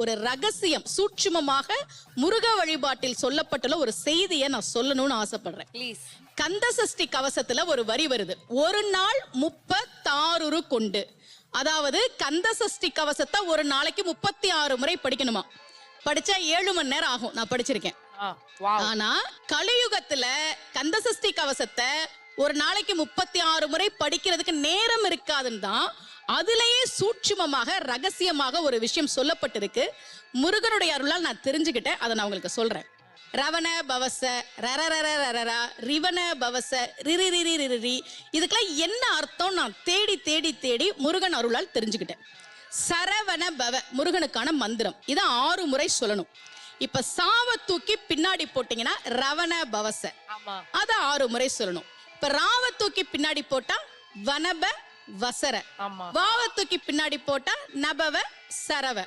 ஒரு ரகசியம் சூட்சுமமாக முருக வழிபாட்டில் சொல்லப்பட்டுள்ள ஒரு செய்தியை நான் சொல்லணும்னு ஆசைப்படுறேன். ப்ளீஸ். கந்த சஷ்டி கவசத்துல ஒரு வரி வருது, ஒரு நாள் 36 கொண்டு. அதாவது கந்த சஷ்டி கவசத்தை ஒரு நாளைக்கு 36 முறை படிக்கணுமா. படிச்சா 7 மணி நேரம் ஆகும். நான் படிச்சிருக்கேன். ஆனா கலியுகத்துல கந்த சஷ்டி கவசத்தை ஒரு நாளைக்கு 36 முறை படிக்கிறதுக்கு நேரம் இருக்காதுன்னு தான் அதுலயே சூட்சுமமாக ரகசியமாக ஒரு விஷயம் சொல்லப்பட்டிருக்கு. முருகனுடைய அருளால் நான் தெரிஞ்சுக்கிட்டேன். அதை நான் உங்களுக்கு சொல்றேன். ரவண பவச ரரரரரரரா ரிவன பவச ரிரிரிரிரிரி, இதுக்கெல்லாம் என்ன அர்த்தம் நான் தேடி தேடி தேடி முருகன் அருளால் தெரிஞ்சுக்கிட்டேன். சரவண பவ முருகனுக்கான மந்திரம். இதை 6 முறை சொல்லணும். இப்ப சாவ தூக்கி பின்னாடி போட்டீங்கன்னா ரவண பவச, அத 6 முறை சொல்லணும். இப்ப ராவ தூக்கி பின்னாடி போட்டா வனப வசர, வாவ தூக்கி பின்னாடி போட்டா நபவ சரவ.